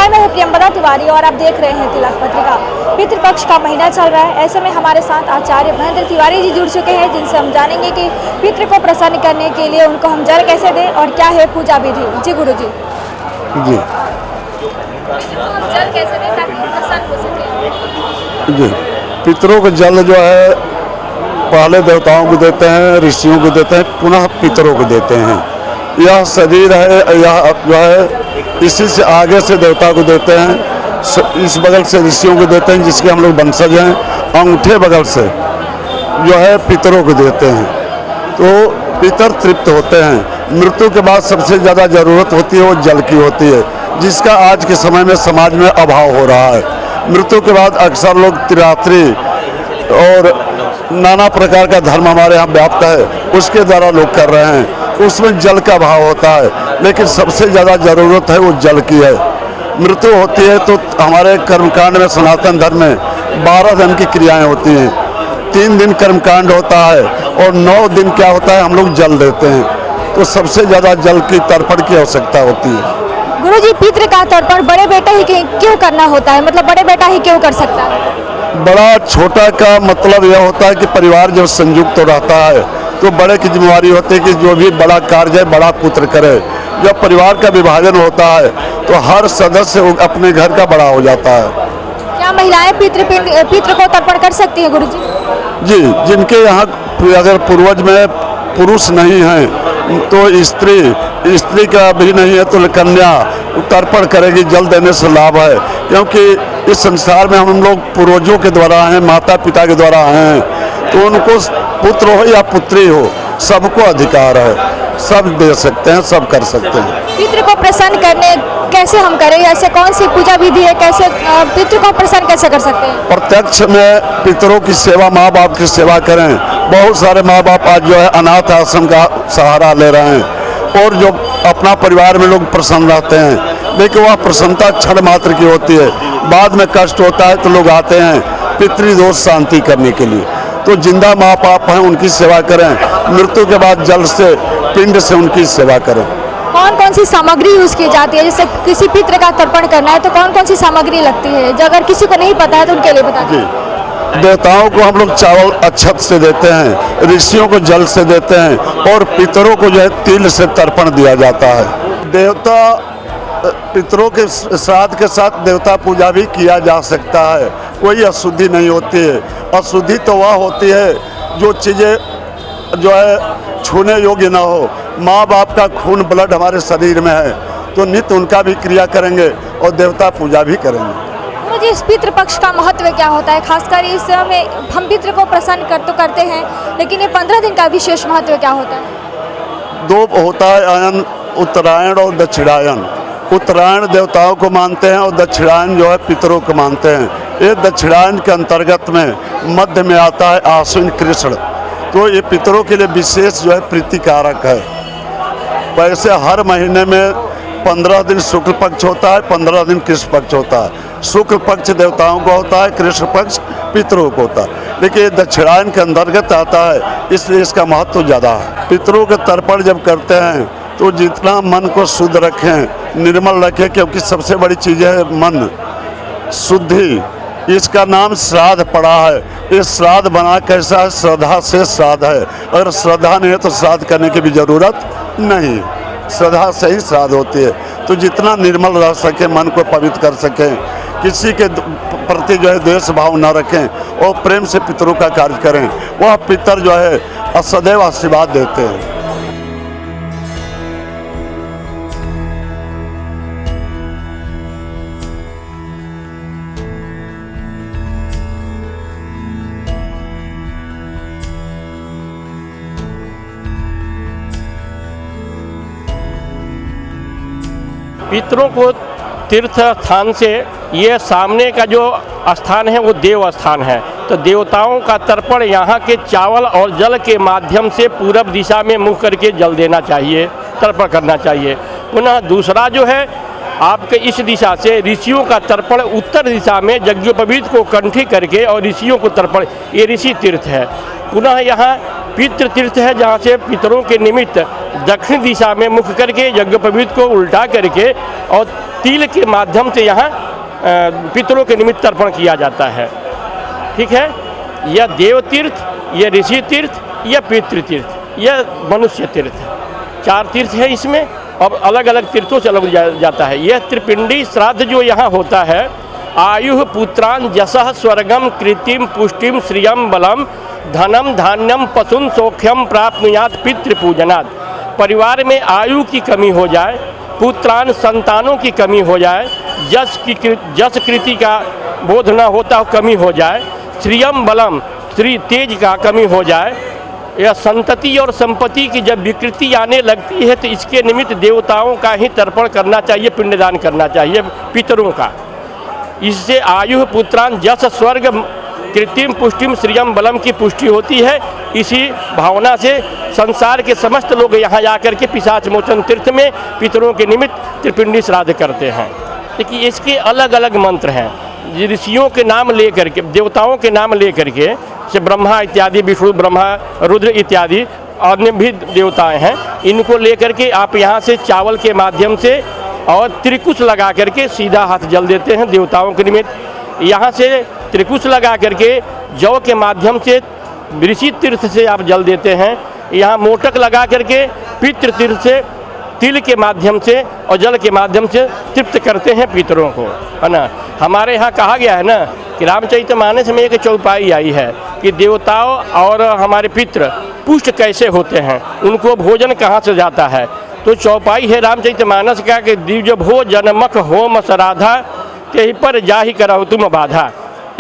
नमस्कार, मैं हूं प्रियंवदा तिवारी और आप देख रहे हैं तिलक पत्रिका। पितृपक्ष का महीना चल रहा है, ऐसे में हमारे साथ आचार्य महेंद्र तिवारी जी जुड़ चुके हैं, जिनसे हम जानेंगे कि पितृ को प्रसन्न करने के लिए उनको हम जल कैसे दें और क्या है पूजा विधि। जी गुरु जी। जी हम जल कैसे दें ताकि प्रसन्न हो सके? जी पितरों को जल जो है पहले देवताओं को देते हैं, ऋषियों को देते हैं, पुनः पितरों को देते हैं। यह शरीर है, यह जो है इसी से आगे से देवता को देते हैं, इस बगल से ऋषियों को देते हैं जिसके हम लोग वंशज हैं, अंगूठे बगल से जो है पितरों को देते हैं। तो पितर तृप्त होते हैं। मृत्यु के बाद सबसे ज़्यादा ज़रूरत होती है वो जल की होती है, जिसका आज के समय में समाज में अभाव हो रहा है। मृत्यु के बाद अक्सर लोग त्रिरात्रि और नाना प्रकार का धर्म हमारे यहाँ व्याप्त है, उसके द्वारा लोग कर रहे हैं, उसमें जल का अभाव होता है। लेकिन सबसे ज़्यादा ज़रूरत है वो जल की है। मृत्यु होती है तो हमारे कर्मकांड में, सनातन धर्म में 12 दिन की क्रियाएं होती हैं। 3 दिन कर्मकांड होता है और 9 दिन क्या होता है, हम लोग जल देते हैं। तो सबसे ज़्यादा जल की तर्पण की आवश्यकता होती है। गुरु जी, पितृ का तर्पण बड़े बेटा ही क्यों करना होता है, मतलब बड़े बेटा ही क्यों कर सकता है? बड़ा छोटा का मतलब यह होता है कि परिवार जब संयुक्त रहता है तो बड़े की जिम्मेवारी होती है कि जो भी बड़ा कार्य है बड़ा पुत्र करे। जब परिवार का विभाजन होता है तो हर सदस्य अपने घर का बड़ा हो जाता है। क्या महिलाएं पितृ को तर्पण कर सकती है गुरु जी? जी, जिनके यहाँ अगर पूर्वज में पुरुष नहीं हैं तो स्त्री का भी नहीं है तो कन्या तर्पण करेगी, जल देने से लाभ है। क्योंकि इस संसार में हम लोग पूर्वजों के द्वारा हैं, माता पिता के द्वारा हैं, तो उनको पुत्र हो या पुत्री हो सबको अधिकार है, सब दे सकते हैं, सब कर सकते हैं। पितृ को प्रसन्न करने कैसे हम करें, ऐसे कौन सी पूजा विधि है, कैसे पितृ को प्रसन्न कैसे कर सकते हैं? प्रत्यक्ष में पितरों की सेवा, माँ बाप की सेवा करें। बहुत सारे माँ बाप आज जो है अनाथ आश्रम का सहारा ले रहे हैं और जो अपना परिवार में लोग प्रसन्न रहते हैं, लेकिन वह प्रसन्नता क्षण मात्र की होती है। बाद में कष्ट होता है तो लोग आते हैं पितृदोष शांति करने के लिए। तो जिंदा माँ बाप हैं उनकी सेवा करें, मृत्यु के बाद जल से, पिंड से उनकी सेवा करें। कौन कौन सी सामग्री यूज़ की जाती है, जैसे किसी पितृ का तर्पण करना है तो कौन कौन सी सामग्री लगती है, जो अगर किसी को नहीं पता है तो उनके लिए बता दीजिए। देवताओं को हम लोग चावल अक्षत से देते हैं, ऋषियों को जल से देते हैं और पितरों को जो है तिल से तर्पण दिया जाता है। देवता पितरों के श्राद्ध के साथ देवता पूजा भी किया जा सकता है, कोई अशुद्धि नहीं होती है। अशुद्धि तो वह होती है जो चीज़ें जो है छूने योग्य ना हो। माँ बाप का खून ब्लड हमारे शरीर में है तो नित्य उनका भी क्रिया करेंगे और देवता पूजा भी करेंगे। मुझे इस पितृपक्ष का महत्व क्या होता है, खासकर इस समय हम पितृ को प्रसन्न तो करते हैं, लेकिन ये 15 दिन का विशेष महत्व क्या होता है? 2 होता है आयन, उत्तरायण और दक्षिणायन। उत्तरायण देवताओं को मानते हैं और दक्षिणायन जो है पितरों को मानते हैं। ये दक्षिणायन के अंतर्गत में मध्य में आता है आश्विन कृष्ण, तो ये पितरों के लिए विशेष जो है प्रीतिकारक है। वैसे हर महीने में 15 दिन शुक्ल पक्ष होता है, 15 दिन कृष्ण पक्ष होता है। शुक्ल पक्ष देवताओं को होता है, कृष्ण पक्ष पितरों को होता है, लेकिन ये दक्षिणायन के अंतर्गत आता है, इसलिए इसका महत्व ज़्यादा है। पितरों के तर्पण जब करते हैं तो जितना मन को शुद्ध रखें, निर्मल रखें, क्योंकि सबसे बड़ी चीज़ है मन शुद्धि। इसका नाम श्राद्ध पड़ा है। ये श्राद्ध बना कैसा है, श्रद्धा से श्राद्ध है। अगर श्रद्धा नहीं है तो श्राद्ध करने की भी ज़रूरत नहीं, श्रद्धा से ही श्राद्ध होती है। तो जितना निर्मल रह सके, मन को पवित्र कर सकें, किसी के प्रति जो है द्वेष भाव न रखें और प्रेम से पितरों का कार्य करें, वह पितर जो है सदैव आशीर्वाद देते हैं। पितरों को तीर्थ स्थान से ये सामने का जो स्थान है वो देव स्थान है, तो देवताओं का तर्पण यहाँ के चावल और जल के माध्यम से पूरब दिशा में मुँह करके जल देना चाहिए, तर्पण करना चाहिए। पुनः दूसरा जो है आपके इस दिशा से ऋषियों का तर्पण उत्तर दिशा में यज्ञोपवीत को कंठी करके और ऋषियों को तर्पण, ये ऋषि तीर्थ है। पुनः यहाँ पितृ तीर्थ है जहाँ से पितरों के निमित्त दक्षिण दिशा में मुख करके यज्ञोपवीत को उल्टा करके और तिल के माध्यम से यहाँ पितरों के निमित्त तर्पण किया जाता है। ठीक है, यह देव तीर्थ, यह ऋषि तीर्थ, यह पितृ तीर्थ, यह मनुष्य तीर्थ, 4 तीर्थ है इसमें। अब अलग अलग तीर्थों से अलग जाता है। यह त्रिपिंडी श्राद्ध जो यहाँ होता है, आयु पुत्रान जसः स्वर्गम कृतिम पुष्टिम श्रियम बलम धनम धान्यम पशुन सौख्यम प्राप्नुयात पितृपूजनात्। परिवार में आयु की कमी हो जाए, पुत्रान संतानों की कमी हो जाए, जस कृति का बोध न होता कमी हो जाए, श्रियम बलम श्री तेज का कमी हो जाए, यह संतति और संपत्ति की जब विकृति आने लगती है तो इसके निमित्त देवताओं का ही तर्पण करना चाहिए, पिंडदान करना चाहिए पितरों का। इससे आयु पुत्रान जस स्वर्ग कृत्रिम पुष्टिम श्रियम बलम की पुष्टि होती है। इसी भावना से संसार के समस्त लोग यहाँ जाकर के पिशाच मोचन तीर्थ में पितरों के निमित्त त्रिपिंडी श्राद्ध करते हैं। देखिए इसके अलग अलग मंत्र हैं, ऋषियों के नाम ले करके, देवताओं के नाम ले करके, से ब्रह्मा इत्यादि, विष्णु ब्रह्मा रुद्र इत्यादि अन्य भी देवताएं हैं, इनको लेकर के आप यहाँ से चावल के माध्यम से और त्रिकुश लगा करके सीधा हाथ जल देते हैं देवताओं के निमित्त। यहाँ से त्रिकुश लगा करके जौ के माध्यम से ऋषि तीर्थ से आप जल देते हैं। यहाँ मोटक लगा करके पितृ तीर्थ से तिल के माध्यम से और जल के माध्यम से तृप्त करते हैं पितरों को, है ना। हमारे यहाँ कहा गया है ना कि रामचरितमानस में एक चौपाई आई है कि देवताओं और हमारे पितृ पुष्ट कैसे होते हैं, उनको भोजन कहाँ से जाता है। तो चौपाई है रामचरितमानस का कि दिव्य भोजन मख होम सराधा ते पर जाहि करहु तुम बाधा।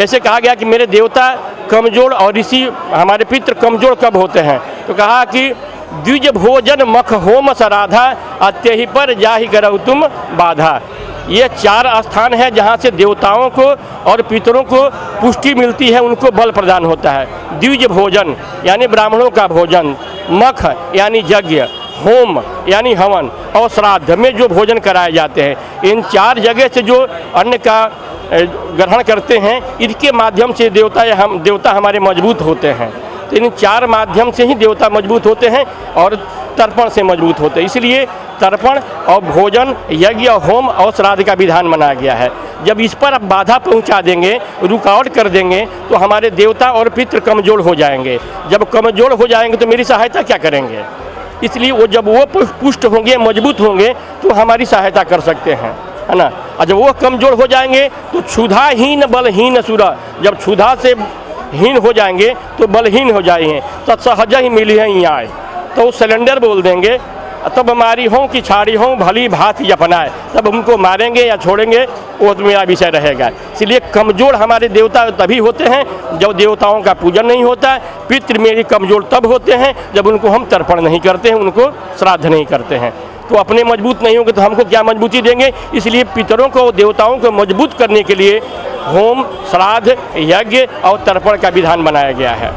ऐसे कहा गया कि मेरे देवता कमजोर और ऋषि हमारे पितृ कमजोर कब होते हैं, तो कहा कि द्विज भोजन मख होम सराधा अत्यहि पर जाहि करहु तुम बाधा। ये 4 स्थान है जहाँ से देवताओं को और पितरों को पुष्टि मिलती है, उनको बल प्रदान होता है। द्विज भोजन यानी ब्राह्मणों का भोजन, मख यानी यज्ञ, होम यानी हवन और श्राद्ध में जो भोजन कराए जाते हैं, इन 4 जगह से जो अन्न का ग्रहण करते हैं, इनके माध्यम से देवता हमारे मजबूत होते हैं। तो इन 4 माध्यम से ही देवता मजबूत होते हैं और तर्पण से मजबूत होते हैं। इसलिए तर्पण और भोजन, यज्ञ, होम और श्राद्ध का विधान बनाया गया है। जब इस पर आप बाधा पहुंचा देंगे, रुकावट कर देंगे, तो हमारे देवता और पितृ कमजोर हो जाएंगे। जब कमजोर हो जाएंगे तो मेरी सहायता क्या करेंगे। इसलिए वो जब वो पुष्ट होंगे, मजबूत होंगे, तो हमारी सहायता कर सकते हैं, है ना। और जब वो कमजोर हो जाएंगे तो क्षुधाहीन बलहीन सुरा, जब क्षुधा से हीन हो जाएंगे तो बलहीन हो जाएंगे, तो सहज ही मिली है यहाँ आए, तो सिलेंडर बोल देंगे, तब हमारी हों कि छाड़ी हों भली भांति अपनाए, तब हमको मारेंगे या छोड़ेंगे वो तो मेरा विषय रहेगा। इसलिए कमज़ोर हमारे देवता तभी होते हैं जब देवताओं का पूजन नहीं होता। पितृ मेरी कमज़ोर तब होते हैं जब उनको हम तर्पण नहीं करते हैं, उनको श्राद्ध नहीं करते हैं। तो अपने मजबूत नहीं होंगे तो हमको क्या मजबूती देंगे। इसलिए पितरों को, देवताओं को मजबूत करने के लिए होम, श्राद्ध, यज्ञ और तर्पण का विधान बनाया गया है।